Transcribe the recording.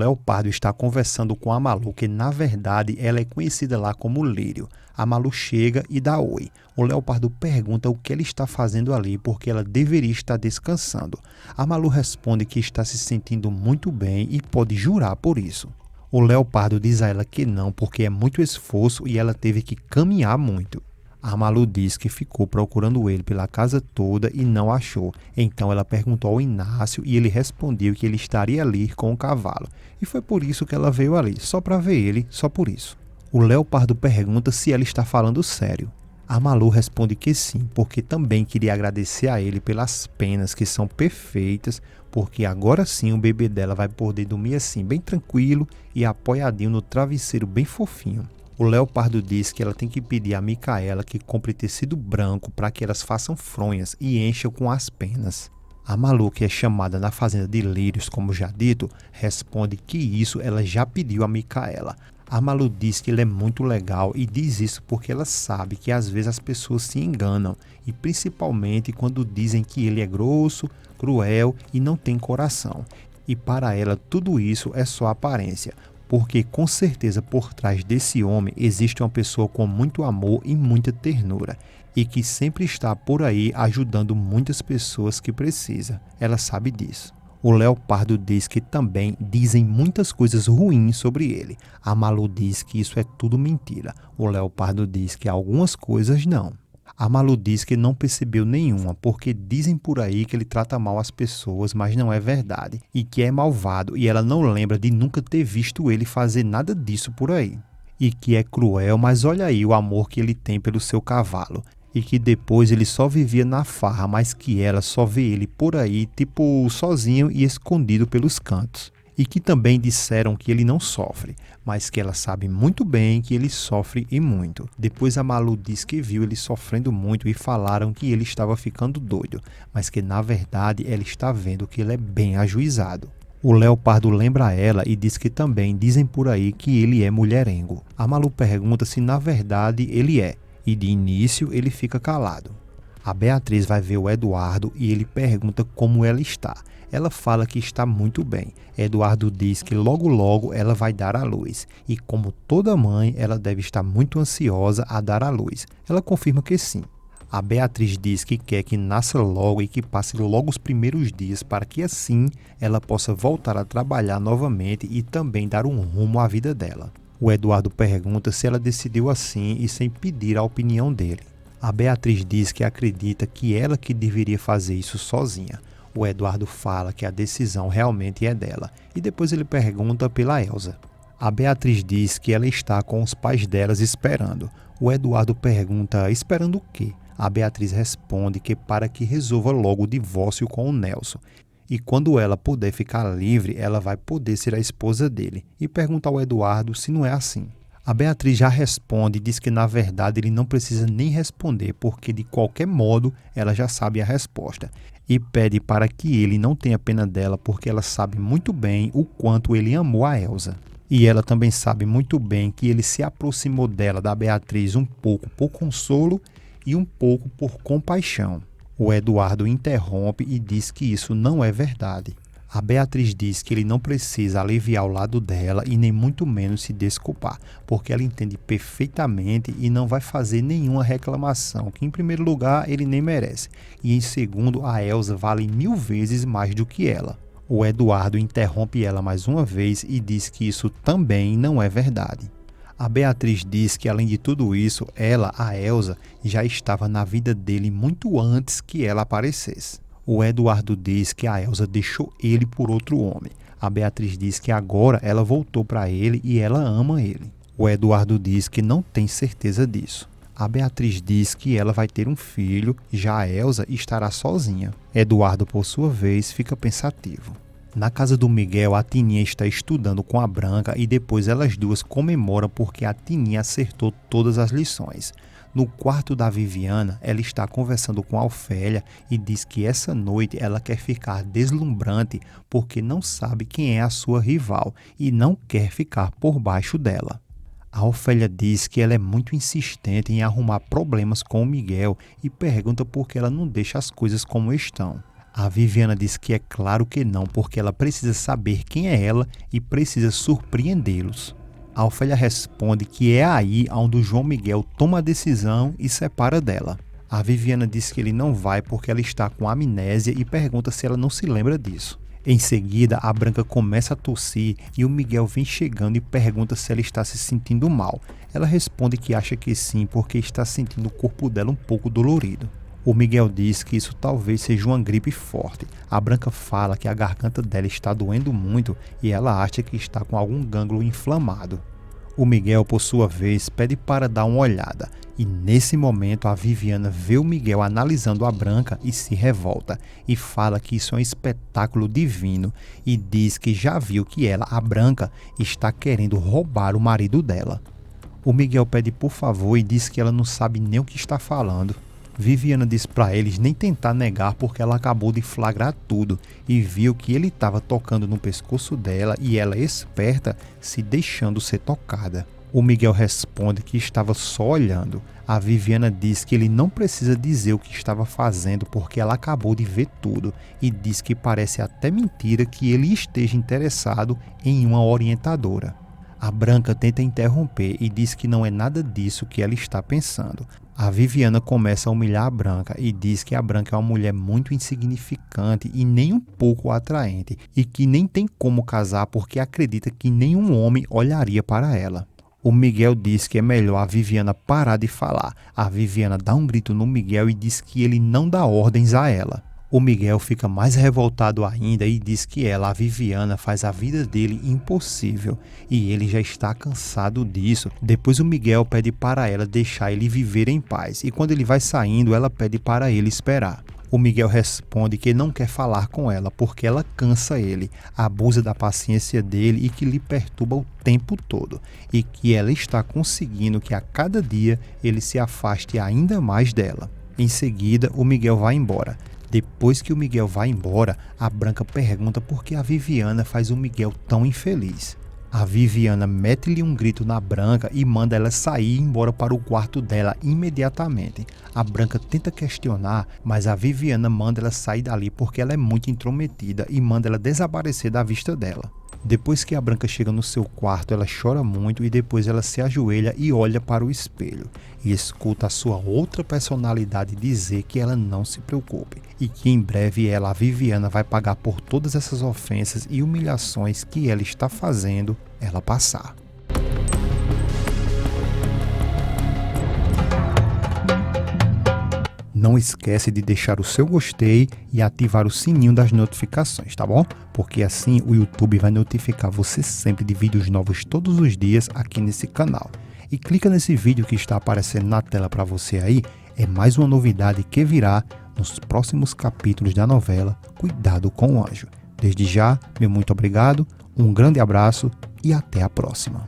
Leopardo está conversando com a Malu, que na verdade ela é conhecida lá como Lírio. A Malu chega e dá oi. O Leopardo pergunta o que ela está fazendo ali, porque ela deveria estar descansando. A Malu responde que está se sentindo muito bem e pode jurar por isso. O Leopardo diz a ela que não, porque é muito esforço e ela teve que caminhar muito. A Malu diz que ficou procurando ele pela casa toda e não achou. Então ela perguntou ao Inácio e ele respondeu que ele estaria ali com o cavalo. E foi por isso que ela veio ali, só para ver ele, só por isso. O Leopardo pergunta se ela está falando sério. A Malu responde que sim, porque também queria agradecer a ele pelas penas que são perfeitas, porque agora sim o bebê dela vai poder dormir assim bem tranquilo e apoiadinho no travesseiro bem fofinho. O Leopardo diz que ela tem que pedir a Micaela que compre tecido branco para que elas façam fronhas e encham com as penas. A Malu, que é chamada na fazenda de Lírios, como já dito, responde que isso ela já pediu a Micaela. A Malu diz que ele é muito legal e diz isso porque ela sabe que às vezes as pessoas se enganam, e principalmente quando dizem que ele é grosso, cruel e não tem coração. E para ela tudo isso é só aparência, porque com certeza por trás desse homem existe uma pessoa com muito amor e muita ternura, e que sempre está por aí ajudando muitas pessoas que precisam. Ela sabe disso. O Leopardo diz que também dizem muitas coisas ruins sobre ele. A Malu diz que isso é tudo mentira. O Leopardo diz que algumas coisas não. A Malu diz que não percebeu nenhuma, porque dizem por aí que ele trata mal as pessoas, mas não é verdade. E que é malvado, e ela não lembra de nunca ter visto ele fazer nada disso por aí. E que é cruel, mas olha aí o amor que ele tem pelo seu cavalo. E que depois ele só vivia na farra, mas que ela só vê ele por aí, tipo, sozinho e escondido pelos cantos. E que também disseram que ele não sofre, mas que ela sabe muito bem que ele sofre e muito. Depois a Malu diz que viu ele sofrendo muito e falaram que ele estava ficando doido, mas que na verdade ela está vendo que ele é bem ajuizado. O Leopardo lembra ela e diz que também dizem por aí que ele é mulherengo. A Malu pergunta se na verdade ele é. E de início ele fica calado. A Beatriz vai ver o Eduardo e ele pergunta como ela está. Ela fala que está muito bem. Eduardo diz que logo logo ela vai dar à luz. E como toda mãe, ela deve estar muito ansiosa a dar à luz. Ela confirma que sim. A Beatriz diz que quer que nasça logo e que passe logo os primeiros dias para que assim ela possa voltar a trabalhar novamente e também dar um rumo à vida dela. O Eduardo pergunta se ela decidiu assim e sem pedir a opinião dele. A Beatriz diz que acredita que ela que deveria fazer isso sozinha. O Eduardo fala que a decisão realmente é dela e depois ele pergunta pela Elsa. A Beatriz diz que ela está com os pais delas esperando. O Eduardo pergunta esperando o quê? A Beatriz responde que para que resolva logo o divórcio com o Nelson. E quando ela puder ficar livre, ela vai poder ser a esposa dele. E pergunta ao Eduardo se não é assim. A Beatriz já responde e diz que na verdade ele não precisa nem responder, porque de qualquer modo ela já sabe a resposta. E pede para que ele não tenha pena dela, porque ela sabe muito bem o quanto ele amou a Elsa. E ela também sabe muito bem que ele se aproximou dela, da Beatriz, um pouco por consolo e um pouco por compaixão. O Eduardo interrompe e diz que isso não é verdade. A Beatriz diz que ele não precisa aliviar o lado dela e nem muito menos se desculpar, porque ela entende perfeitamente e não vai fazer nenhuma reclamação, que em primeiro lugar ele nem merece, e em segundo a Elsa vale 1000 vezes mais do que ela. O Eduardo interrompe ela mais uma vez e diz que isso também não é verdade. A Beatriz diz que além de tudo isso, ela, a Elsa, já estava na vida dele muito antes que ela aparecesse. O Eduardo diz que a Elsa deixou ele por outro homem. A Beatriz diz que agora ela voltou para ele e ela ama ele. O Eduardo diz que não tem certeza disso. A Beatriz diz que ela vai ter um filho, já a Elsa estará sozinha. Eduardo, por sua vez, fica pensativo. Na casa do Miguel, a Tininha está estudando com a Branca e depois elas duas comemoram porque a Tininha acertou todas as lições. No quarto da Viviana, ela está conversando com a Ofélia e diz que essa noite ela quer ficar deslumbrante porque não sabe quem é a sua rival e não quer ficar por baixo dela. A Ofélia diz que ela é muito insistente em arrumar problemas com o Miguel e pergunta por que ela não deixa as coisas como estão. A Viviana diz que é claro que não, porque ela precisa saber quem é ela e precisa surpreendê-los. A Ofélia responde que é aí onde o João Miguel toma a decisão e separa dela. A Viviana diz que ele não vai porque ela está com amnésia e pergunta se ela não se lembra disso. Em seguida, a Branca começa a tossir e o Miguel vem chegando e pergunta se ela está se sentindo mal. Ela responde que acha que sim, porque está sentindo o corpo dela um pouco dolorido. O Miguel diz que isso talvez seja uma gripe forte. A Branca fala que a garganta dela está doendo muito e ela acha que está com algum gânglio inflamado. O Miguel, por sua vez, pede para dar uma olhada, e nesse momento a Viviana vê o Miguel analisando a Branca e se revolta, e fala que isso é um espetáculo divino, e diz que já viu que ela, a Branca, está querendo roubar o marido dela. O Miguel pede por favor e diz que ela não sabe nem o que está falando. Viviana diz para eles nem tentar negar porque ela acabou de flagrar tudo e viu que ele estava tocando no pescoço dela e ela, esperta, se deixando ser tocada. O Miguel responde que estava só olhando. A Viviana diz que ele não precisa dizer o que estava fazendo porque ela acabou de ver tudo e diz que parece até mentira que ele esteja interessado em uma orientadora. A Branca tenta interromper e diz que não é nada disso que ela está pensando. A Viviana começa a humilhar a Branca e diz que a Branca é uma mulher muito insignificante e nem um pouco atraente e que nem tem como casar porque acredita que nenhum homem olharia para ela. O Miguel diz que é melhor a Viviana parar de falar. A Viviana dá um grito no Miguel e diz que ele não dá ordens a ela. O Miguel fica mais revoltado ainda e diz que ela, a Viviana, faz a vida dele impossível e ele já está cansado disso. Depois o Miguel pede para ela deixar ele viver em paz e quando ele vai saindo ela pede para ele esperar. O Miguel responde que não quer falar com ela porque ela cansa ele, abusa da paciência dele e que lhe perturba o tempo todo e que ela está conseguindo que a cada dia ele se afaste ainda mais dela. Em seguida o Miguel vai embora. Depois que o Miguel vai embora, a Branca pergunta por que a Viviana faz o Miguel tão infeliz. A Viviana mete-lhe um grito na Branca e manda ela sair e ir embora para o quarto dela imediatamente. A Branca tenta questionar, mas a Viviana manda ela sair dali porque ela é muito intrometida e manda ela desaparecer da vista dela. Depois que a Branca chega no seu quarto, ela chora muito e depois ela se ajoelha e olha para o espelho e escuta a sua outra personalidade dizer que ela não se preocupe e que em breve ela, a Viviana, vai pagar por todas essas ofensas e humilhações que ela está fazendo ela passar. Não esquece de deixar o seu gostei e ativar o sininho das notificações, tá bom? Porque assim o YouTube vai notificar você sempre de vídeos novos todos os dias aqui nesse canal. E clica nesse vídeo que está aparecendo na tela para você aí, é mais uma novidade que virá nos próximos capítulos da novela Cuidado com o Anjo. Desde já, meu muito obrigado, um grande abraço e até a próxima.